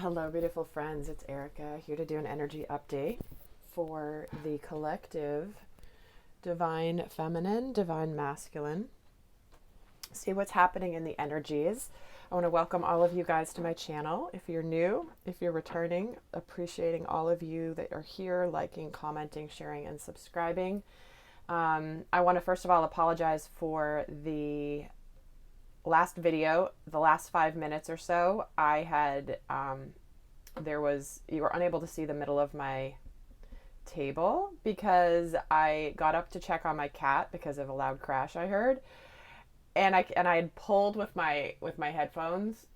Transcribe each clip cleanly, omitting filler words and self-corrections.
Hello, beautiful friends. It's Erika here to do an energy update for the collective divine feminine, divine masculine. See what's happening in the energies. I want to welcome all of you guys to my channel. If you're new, if you're returning, appreciating all of you that are here, liking, commenting, sharing, and subscribing. I want to first of all apologize for the last video, the last 5 minutes or so. I had you were unable to see the middle of my table because I got up to check on my cat because of a loud crash I heard, and I had pulled with my headphones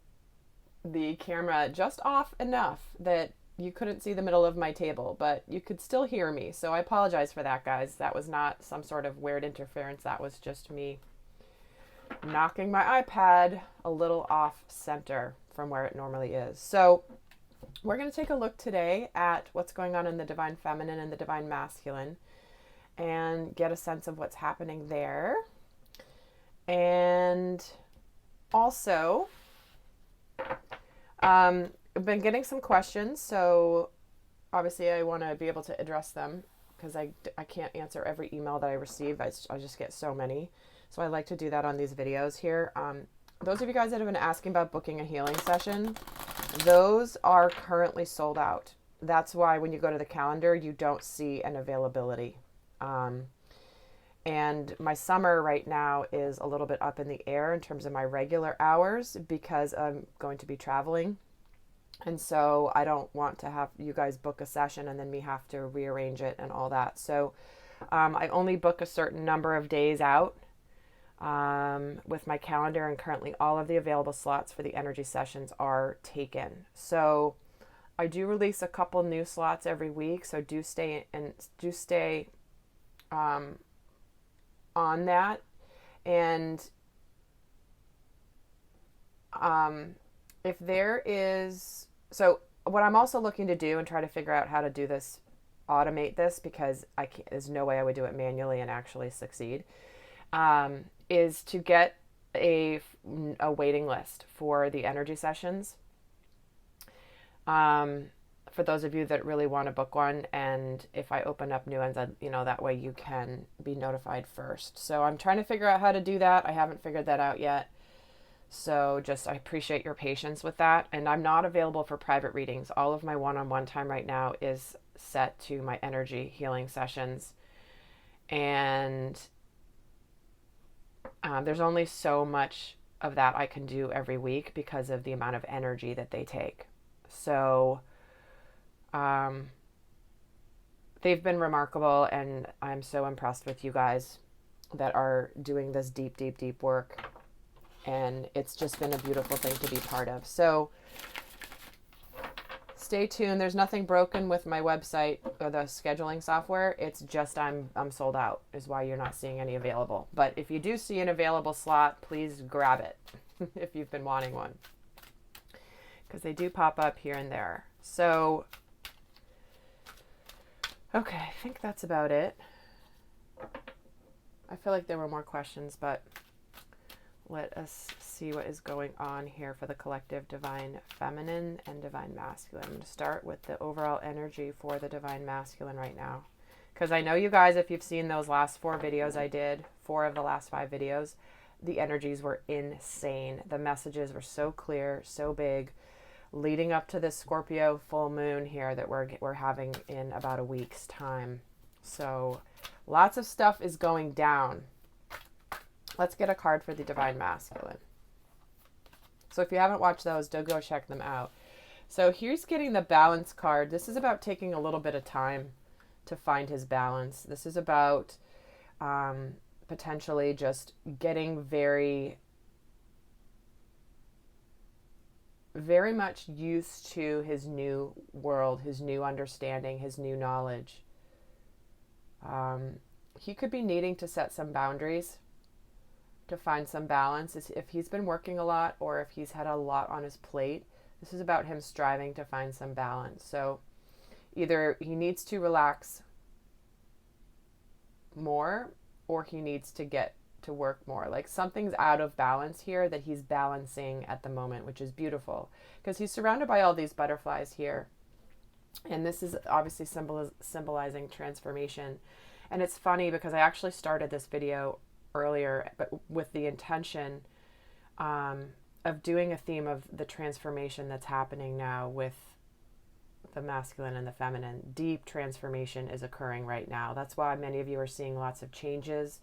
the camera just off enough that you couldn't see the middle of my table, but you could still hear me. So I apologize for that, guys. That was not some sort of weird interference. That was just me knocking my iPad a little off center from where it normally is. So we're going to take a look today at what's going on in the divine feminine and the divine masculine and get a sense of what's happening there. And also, I've been getting some questions, so obviously I want to be able to address them because I can't answer every email that I receive. I just get so many. So I like to do that on these videos here. Those of you guys that have been asking about booking a healing session, those are currently sold out. That's why when you go to the calendar, you don't see an availability. And my summer right now is a little bit up in the air in terms of my regular hours because I'm going to be traveling. And so I don't want to have you guys book a session and then me have to rearrange it and all that. So I only book a certain number of days out with my calendar, and currently all of the available slots for the energy sessions are taken. So I do release a couple new slots every week, so do stay on that. And if there is, so what I'm also looking to do and try to figure out how to do this, automate this, because there's no way I would do it manually and actually succeed, is to get a waiting list for the energy sessions. For those of you that really want to book one, and if I open up new ones, that way you can be notified first. So I'm trying to figure out how to do that. I haven't figured that out yet. So I appreciate your patience with that. And I'm not available for private readings. All of my one-on-one time right now is set to my energy healing sessions. And there's only so much of that I can do every week because of the amount of energy that they take. So they've been remarkable, and I'm so impressed with you guys that are doing this deep, deep, deep work. And it's just been a beautiful thing to be part of. So stay tuned. There's nothing broken with my website or the scheduling software. It's just I'm sold out is why you're not seeing any available. But if you do see an available slot, please grab it if you've been wanting one, because they do pop up here and there. So, okay, I think that's about it. I feel like there were more questions, but let us see what is going on here for the collective divine feminine and divine masculine. I'm going to start with the overall energy for the divine masculine right now, because I know you guys, if you've seen those last 4 videos I did, 4 of the last 5 videos, the energies were insane. The messages were so clear, so big, leading up to this Scorpio full moon here that we're having in about a week's time. So lots of stuff is going down. Let's get a card for the divine masculine. So if you haven't watched those, do go check them out. So here's getting the balance card. This is about taking a little bit of time to find his balance. This is about potentially just getting very, very much used to his new world, his new understanding, his new knowledge. He could be needing to set some boundaries to find some balance. If he's been working a lot or if he's had a lot on his plate, this is about him striving to find some balance. So either he needs to relax more or he needs to get to work more. Like something's out of balance here that he's balancing at the moment, which is beautiful because he's surrounded by all these butterflies here. And this is obviously symbolizing transformation. And it's funny because I actually started this video earlier, but with the intention of doing a theme of the transformation that's happening now with the masculine and the feminine. Deep transformation is occurring right now. That's why many of you are seeing lots of changes,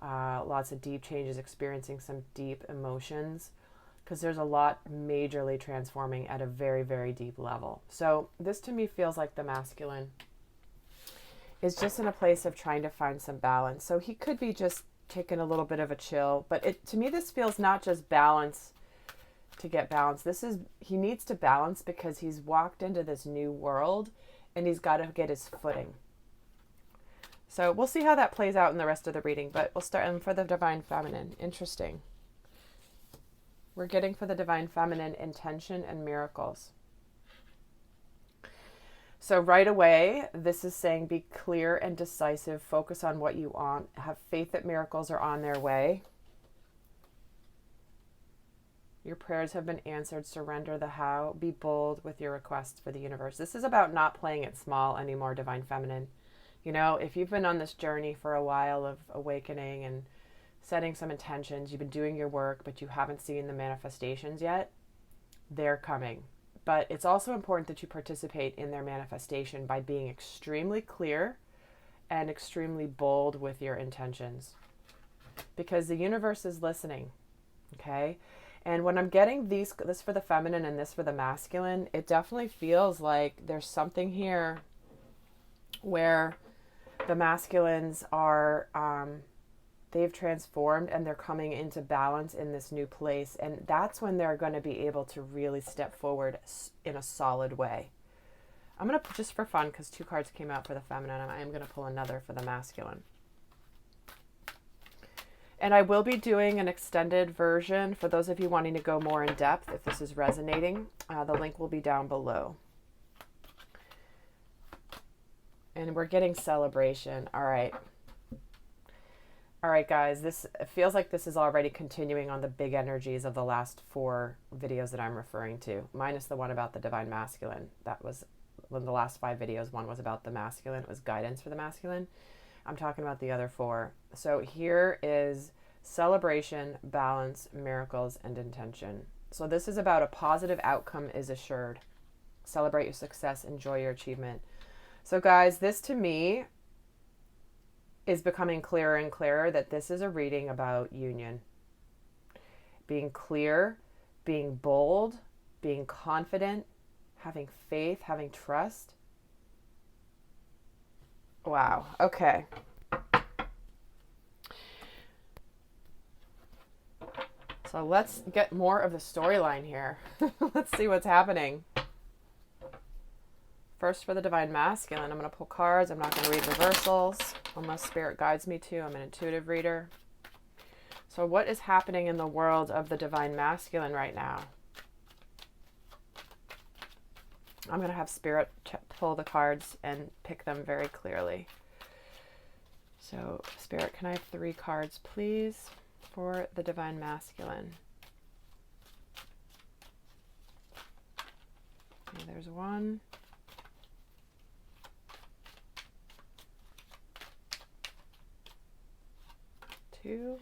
lots of deep changes, experiencing some deep emotions, because there's a lot majorly transforming at a very, very deep level. So this to me feels like the masculine is just in a place of trying to find some balance. So he could be just taking a little bit of a chill, but to me this feels not just balance to get balance. He needs to balance because he's walked into this new world and he's got to get his footing. So we'll see how that plays out in the rest of the reading, but we'll start for the divine feminine. Interesting. We're getting for the divine feminine intention and miracles. So right away, this is saying be clear and decisive, focus on what you want, have faith that miracles are on their way. Your prayers have been answered. Surrender the how. Be bold with your requests for the universe. This is about not playing it small anymore, divine feminine. You know, if you've been on this journey for a while of awakening and setting some intentions, you've been doing your work, but you haven't seen the manifestations yet, they're coming. But it's also important that you participate in their manifestation by being extremely clear and extremely bold with your intentions, because the universe is listening, okay? And when I'm getting this for the feminine and this for the masculine, it definitely feels like there's something here where the masculines are, they've transformed and they're coming into balance in this new place. And that's when they're going to be able to really step forward in a solid way. I'm going to, just for fun, because 2 cards came out for the feminine, I am going to pull another for the masculine. And I will be doing an extended version for those of you wanting to go more in depth if this is resonating. The link will be down below. And we're getting celebration. All right. All right, guys. This feels like this is already continuing on the big energies of the last 4 videos that I'm referring to, minus the one about the divine masculine. That was one of the last 5 videos. One was about the masculine. It was guidance for the masculine. I'm talking about the other 4. So here is celebration, balance, miracles, and intention. So this is about a positive outcome is assured. Celebrate your success, enjoy your achievement. So guys, this to me is becoming clearer and clearer that this is a reading about union. Being clear, being bold, being confident, having faith, having trust. Wow. Okay. So let's get more of the storyline here. Let's see what's happening. First for the divine masculine, I'm going to pull cards. I'm not going to read reversals unless spirit guides me to. I'm an intuitive reader. So what is happening in the world of the divine masculine right now? I'm going to have spirit pull the cards and pick them very clearly. So spirit, can I have 3 cards, please, for the divine masculine? Okay, there's 1. 2,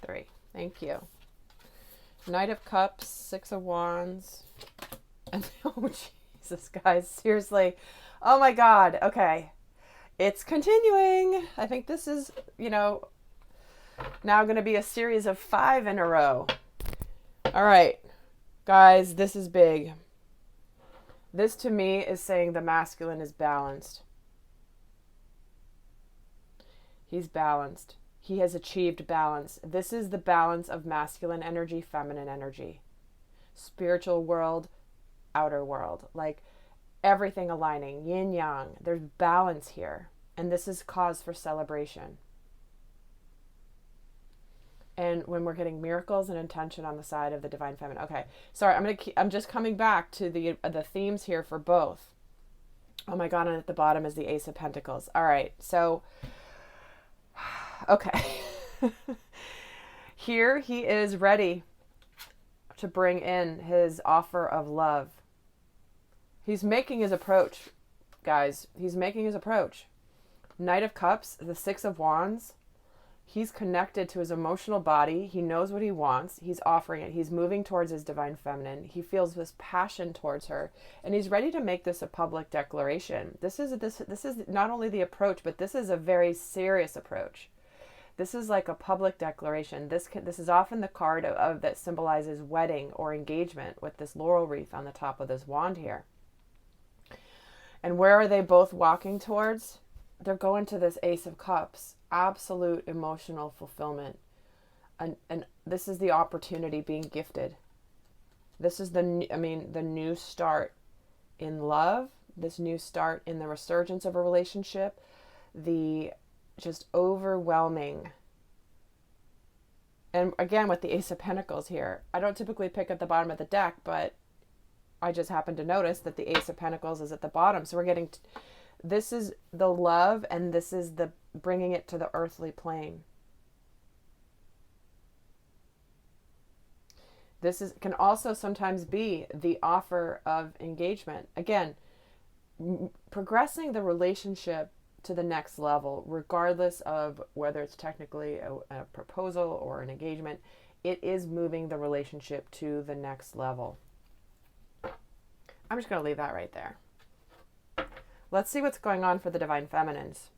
3. Thank you. Knight of Cups, 6 of Wands, and oh Jesus, guys, seriously, oh my God. Okay, it's continuing. I think this is, now going to be a series of 5 in a row. All right, guys, this is big. This to me is saying the masculine is balanced. He's balanced. He has achieved balance. This is the balance of masculine energy, feminine energy, spiritual world, outer world, like everything aligning, yin yang. There's balance here. And this is cause for celebration. And when we're getting miracles and intention on the side of the divine feminine. Okay, sorry, I'm just coming back to the themes here for both. Oh my God, and at the bottom is the Ace of Pentacles. All right, so, okay. Here he is ready to bring in his offer of love. He's making his approach, guys. He's making his approach. Knight of Cups, the Six of Wands. He's connected to his emotional body. He knows what he wants. He's offering it. He's moving towards his divine feminine. He feels this passion towards her, and he's ready to make this a public declaration. This is not only the approach, but this is a very serious approach. This is like a public declaration. This is often the card of that symbolizes wedding or engagement with this laurel wreath on the top of this wand here. And where are they both walking towards? They're going to this Ace of Cups. Absolute emotional fulfillment. And this is the opportunity being gifted. This is the new start in love, this new start in the resurgence of a relationship, the just overwhelming. And again, with the Ace of Pentacles here, I don't typically pick at the bottom of the deck, but I just happened to notice that the Ace of Pentacles is at the bottom. So we're getting, this is the love, and this is the bringing it to the earthly plane. This can also sometimes be the offer of engagement. Again, progressing the relationship to the next level, regardless of whether it's technically a proposal or an engagement, it is moving the relationship to the next level. I'm just going to leave that right there. Let's see what's going on for the Divine Feminines.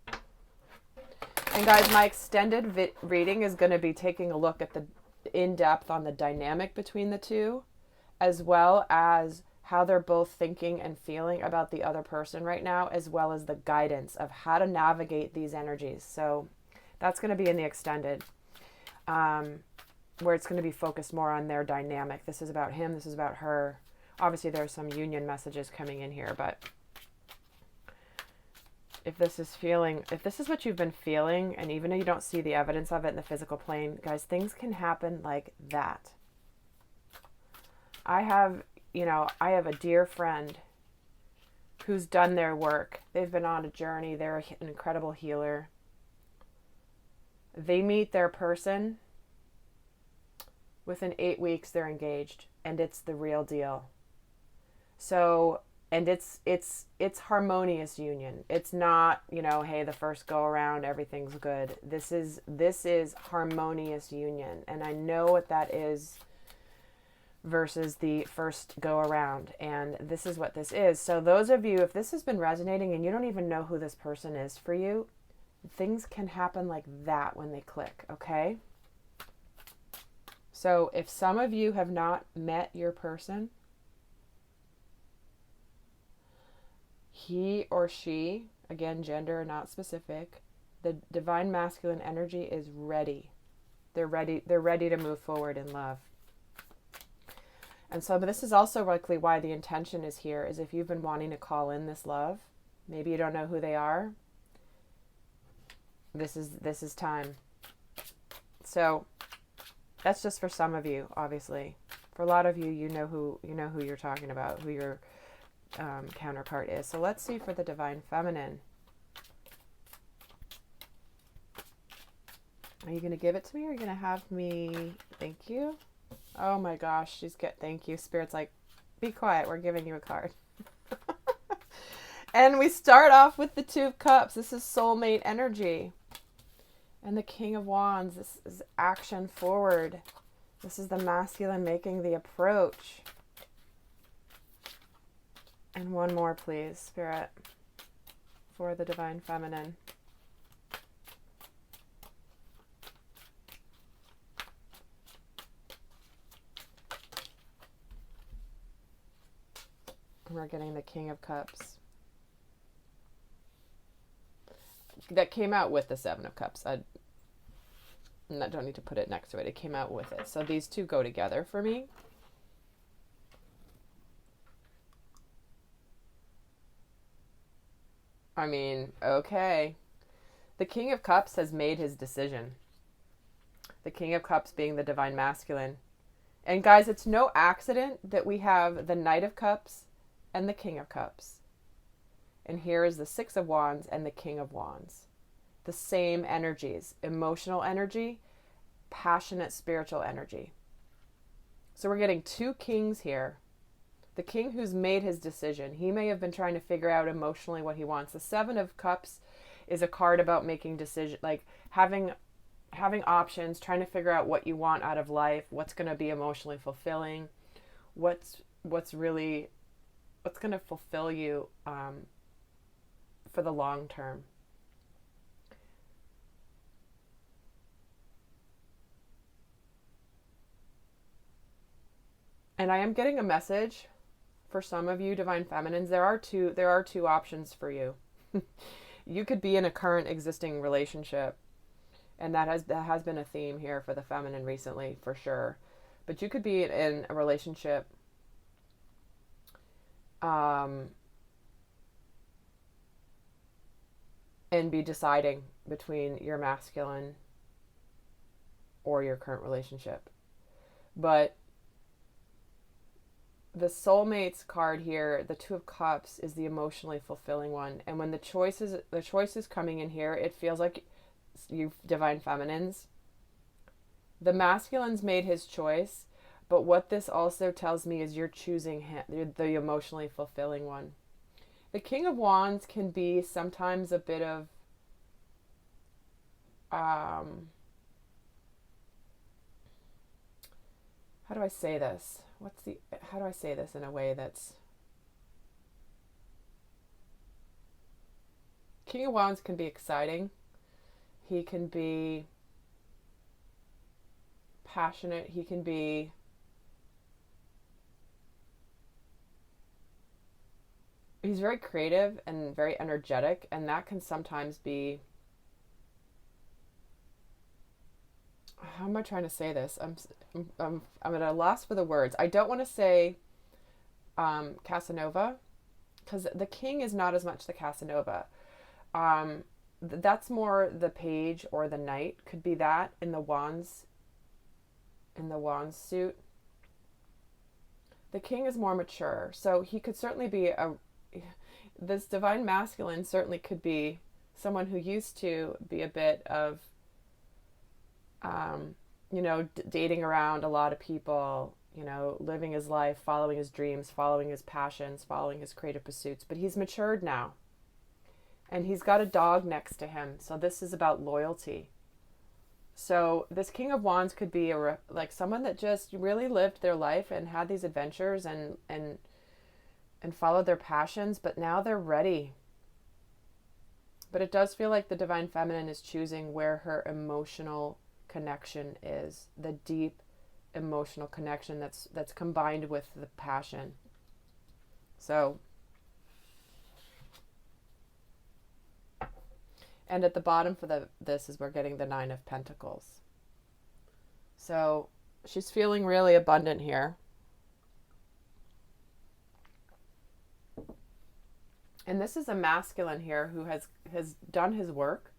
And guys, my extended reading is going to be taking a look at the in-depth on the dynamic between the two, as well as how they're both thinking and feeling about the other person right now, as well as the guidance of how to navigate these energies. So that's going to be in the extended, where it's going to be focused more on their dynamic. This is about him. This is about her. Obviously, there's some union messages coming in here, but if this is what you've been feeling, and even though you don't see the evidence of it in the physical plane, guys, things can happen like that. I have a dear friend who's done their work. They've been on a journey. They're an incredible healer. They meet their person. Within 8 weeks, they're engaged, and it's the real deal. So, and it's harmonious union. It's not, hey, the first go around, everything's good. This is harmonious union. And I know what that is versus the first go around. And this is what this is. So those of you, if this has been resonating and you don't even know who this person is for you, things can happen like that when they click, okay? So if some of you have not met your person, he or she, again, gender not specific, the divine masculine energy is ready. They're ready to move forward in love. And so, but this is also likely why the intention is here, is if you've been wanting to call in this love, maybe you don't know who they are, this is time. So that's just for some of you, obviously. For a lot of you, you know who you're talking about, who your counterpart is. So let's see for the Divine Feminine. Are you going to give it to me, or are you going to have me? Thank you. Oh my gosh, thank you. Spirit's like, be quiet, we're giving you a card. And we start off with the Two of Cups. This is soulmate energy. And the King of Wands. This is action forward. This is the masculine making the approach. And one more, please, Spirit, for the Divine Feminine. We're getting the King of Cups. That came out with the Seven of Cups. I don't need to put it next to it. It came out with it. So these two go together for me. I mean, okay. The King of Cups has made his decision. The King of Cups being the Divine Masculine. And guys, it's no accident that we have the Knight of Cups and the King of Cups. And here is the Six of Wands and the King of Wands. The same energies, emotional energy, passionate spiritual energy. So we're getting two kings here. The king who's made his decision. He may have been trying to figure out emotionally what he wants. The Seven of Cups is a card about making decisions, like having options, trying to figure out what you want out of life, what's going to be emotionally fulfilling, what's going to fulfill you for the long term. And I am getting a message for some of you divine feminines. There are two options for you. You could be in a current existing relationship, and that has been a theme here for the feminine recently, for sure. But you could be in a relationship and be deciding between your masculine or your current relationship. But the soulmates card here, the Two of Cups, is the emotionally fulfilling one. And when the choice is coming in here, it feels like you divine feminines, the masculine's made his choice, but what this also tells me is you're choosing him, the emotionally fulfilling one. The King of Wands can be sometimes a bit of how do I say this? How do I say this in a way that's... King of Wands can be exciting. He can be passionate. He can be he's very creative and very energetic, and that can sometimes be... How am I trying to say this? I'm at a loss for the words. I don't want to say Casanova, because the king is not as much the Casanova. That's more the page or the knight. Could be that in the wands suit. The king is more mature, so he could certainly be this divine masculine certainly could be someone who used to be a bit of dating around a lot of people, living his life, following his dreams, following his passions, following his creative pursuits. But he's matured now. And he's got a dog next to him. So this is about loyalty. So this King of Wands could be like someone that just really lived their life and had these adventures and followed their passions, but now they're ready. But it does feel like the divine feminine is choosing where her emotional connection is, the deep emotional connection that's combined with the passion. So, and at the bottom for this is we're getting the Nine of Pentacles. So she's feeling really abundant here. And this is a masculine here who has done his work.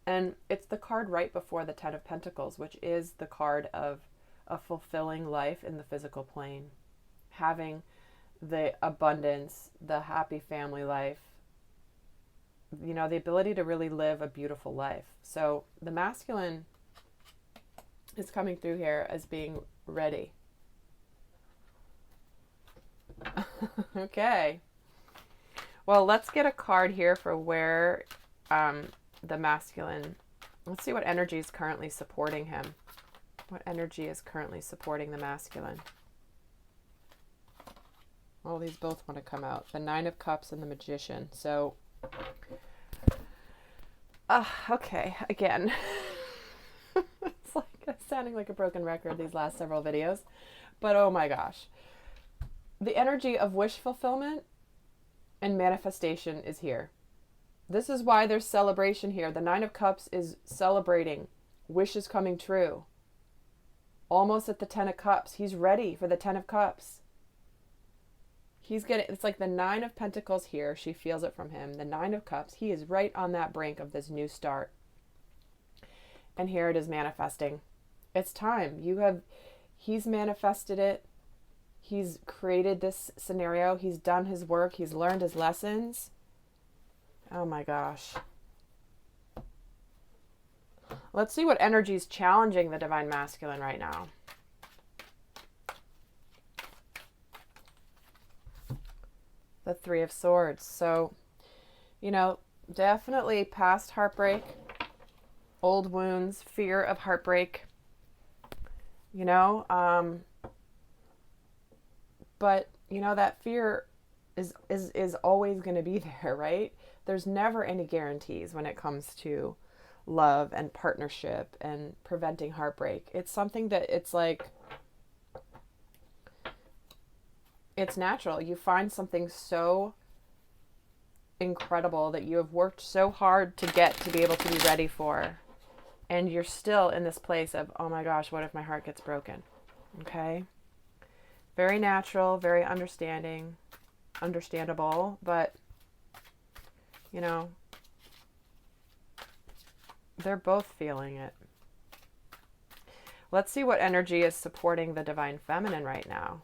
And it's the card right before the Ten of Pentacles, which is the card of a fulfilling life in the physical plane. Having the abundance, the happy family life, the ability to really live a beautiful life. So the masculine is coming through here as being ready. Okay. Well, let's get a card here for where the masculine, let's see what energy is currently supporting him. What energy is currently supporting the masculine? Well, these both want to come out. The Nine of Cups and the Magician. So, okay, again. It's like sounding like a broken record these last several videos. But oh my gosh. The energy of wish fulfillment and manifestation is here. This is why there's celebration here. The Nine of Cups is celebrating wishes coming true. Almost at the Ten of Cups. He's ready for the Ten of Cups. It's like the Nine of Pentacles here. She feels it from him. The Nine of Cups. He is right on that brink of this new start. And here it is manifesting. It's time. He's manifested it. He's created this scenario. He's done his work. He's learned his lessons. Oh my gosh. Let's see what energy is challenging the divine masculine right now. The Three of Swords. So, you know, definitely past heartbreak, old wounds, fear of heartbreak, you know, but you know, that fear is always going to be there, right? There's never any guarantees when it comes to love and partnership and preventing heartbreak. It's something that it's like, it's natural. You find something so incredible that you have worked so hard to get to be able to be ready for, and you're still in this place of, oh my gosh, what if my heart gets broken? Okay. Very natural, very understandable, but you know, they're both feeling it. Let's see what energy is supporting the divine feminine right now.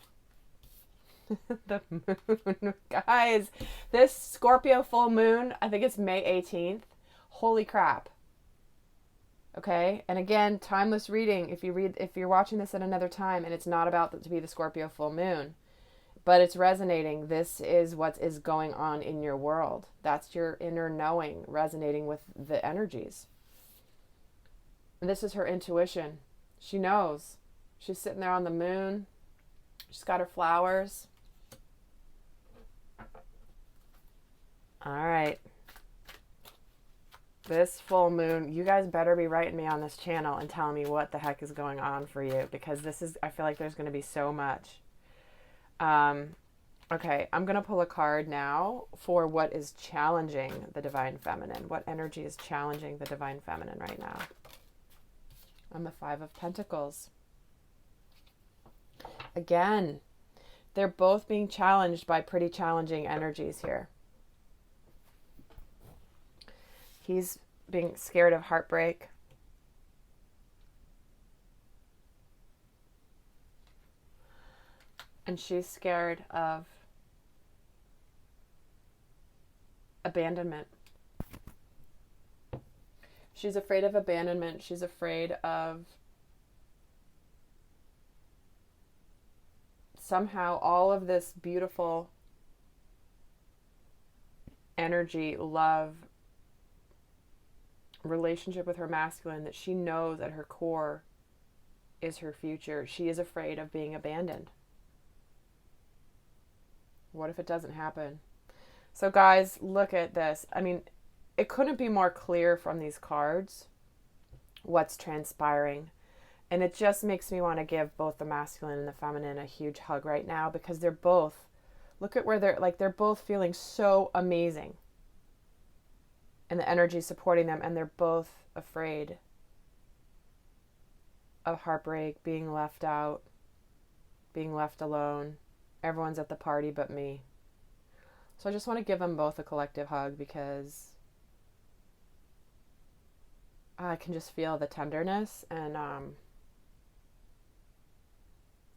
The moon. Guys, this Scorpio full moon, I think it's May 18th. Holy crap. Okay? And again, timeless reading. If you're watching this at another time and it's not about to be the Scorpio full moon, but it's resonating, this is what is going on in your world. That's your inner knowing resonating with the energies. And this is her intuition. She knows. She's sitting there on the moon. She's got her flowers. All right. This full moon, you guys better be writing me on this channel and telling me what the heck is going on for you, because this is, I feel like there's going to be so much. Okay, I'm going to pull a card now for what is challenging the divine feminine. What energy is challenging the divine feminine right now? I'm the Five of Pentacles. Again, they're both being challenged by pretty challenging energies here. He's being scared of heartbreak. And she's scared of abandonment. She's afraid of abandonment. She's afraid of somehow all of this beautiful energy, love, relationship with her masculine that she knows at her core is her future. She is afraid of being abandoned. What if it doesn't happen? So guys, look at this. I mean, it couldn't be more clear from these cards what's transpiring. And it just makes me want to give both the masculine and the feminine a huge hug right now, because they're both, look at where they're both feeling so amazing. And the energy supporting them, and they're both afraid of heartbreak, being left out, being left alone. Everyone's at the party but me. So I just want to give them both a collective hug, because I can just feel the tenderness, and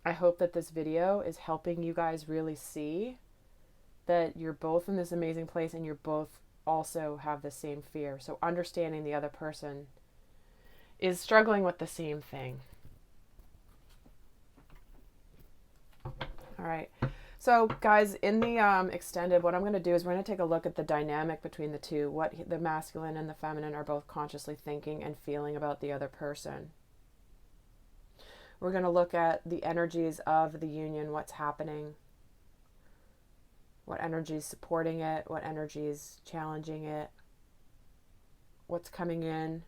I hope that this video is helping you guys really see that you're both in this amazing place, and you're both also have the same fear. So understanding the other person is struggling with the same thing. All right. So guys, in the extended, what I'm going to do is we're going to take a look at the dynamic between the two, what the masculine and the feminine are both consciously thinking and feeling about the other person. We're going to look at the energies of the union, what's happening, what energy is supporting it, what energy is challenging it, what's coming in.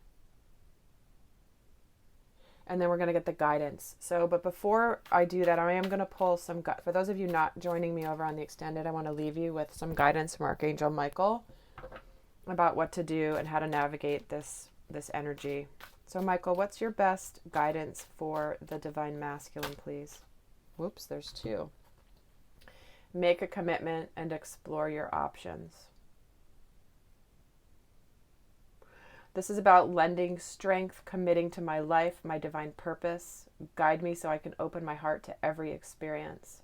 And then we're going to get the guidance. So, but before I do that, I am going to pull some, for those of you not joining me over on the extended, I want to leave you with some guidance from Archangel Michael about what to do and how to navigate this energy. So Michael, what's your best guidance for the divine masculine, please? Whoops, there's two. Make a commitment and explore your options. This is about lending strength, committing to my life, my divine purpose. Guide me so I can open my heart to every experience.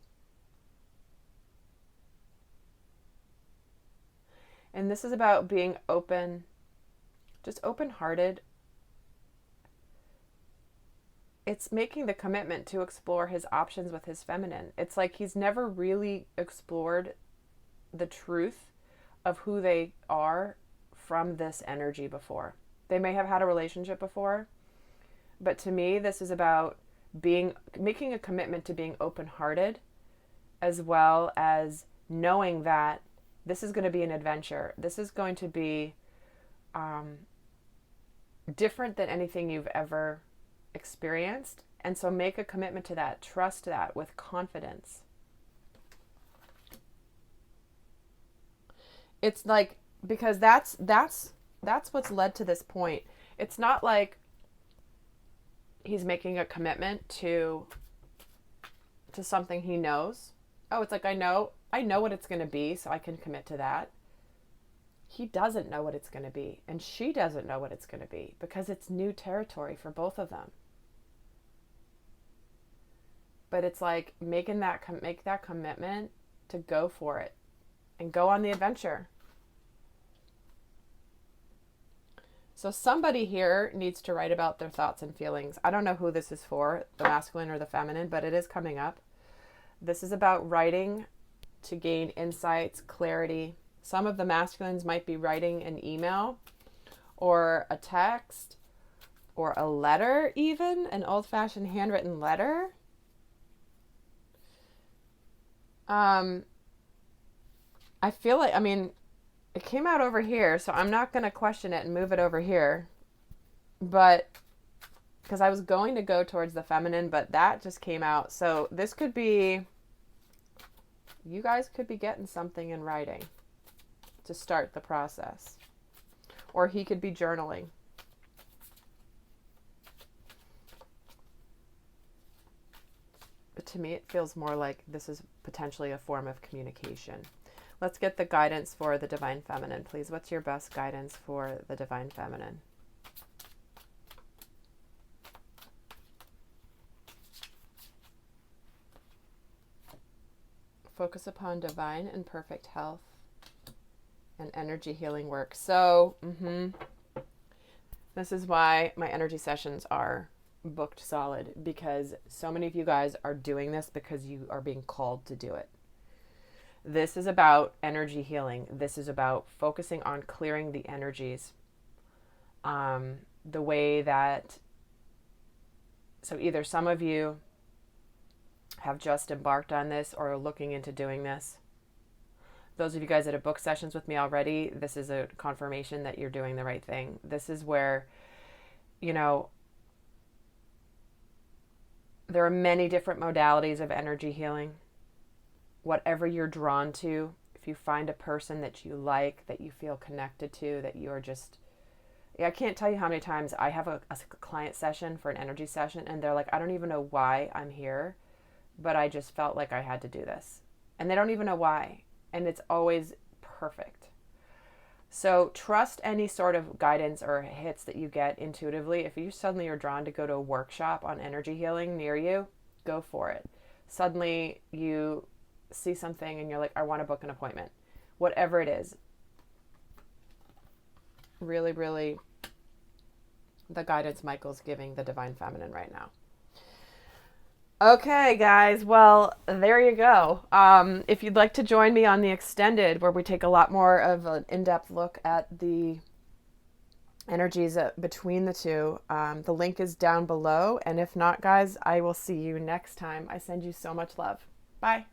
And this is about being open, just open-hearted. It's making the commitment to explore his options with his feminine. It's like he's never really explored the truth of who they are from this energy before. They may have had a relationship before, but to me, this is about making a commitment to being open-hearted, as well as knowing that this is going to be an adventure. This is going to be different than anything you've ever experienced. And so make a commitment to that. Trust that with confidence. It's like, because that's what's led to this point. It's not like he's making a commitment to something he knows. Oh, it's like, I know what it's going to be, so I can commit to that. He doesn't know what it's going to be, and she doesn't know what it's going to be, because it's new territory for both of them. But it's like make that commitment to go for it and go on the adventure. So somebody here needs to write about their thoughts and feelings. I don't know who this is for, the masculine or the feminine, but it is coming up. This is about writing to gain insights, clarity. Some of the masculines might be writing an email or a text or a letter, even an old-fashioned handwritten letter. I feel like, it came out over here, so I'm not going to question it and move it over here. But because I was going to go towards the feminine, but that just came out. So this could be, you guys could be getting something in writing to start the process. Or he could be journaling. But to me, it feels more like this is potentially a form of communication. Let's get the guidance for the divine feminine, please. What's your best guidance for the divine feminine? Focus upon divine and perfect health and energy healing work. So, this is why my energy sessions are booked solid, because so many of you guys are doing this because you are being called to do it. This is about energy healing. This is about focusing on clearing the energies. The way that, so either some of you have just embarked on this or are looking into doing this. Those of you guys that have booked sessions with me already, this is a confirmation that you're doing the right thing. This is where, there are many different modalities of energy healing. Whatever you're drawn to, if you find a person that you like, that you feel connected to, that you're just, I can't tell you how many times I have a client session for an energy session and they're like, I don't even know why I'm here, but I just felt like I had to do this. And they don't even know why. And it's always perfect. So trust any sort of guidance or hits that you get intuitively. If you suddenly are drawn to go to a workshop on energy healing near you, go for it. Suddenly you see something and you're like, I want to book an appointment. Whatever it is. Really, really, the guidance Michael's giving the divine feminine right now. Okay, guys. Well, there you go. If you'd like to join me on the extended, where we take a lot more of an in-depth look at the energies between the two, the link is down below. And if not, guys, I will see you next time. I send you so much love. Bye.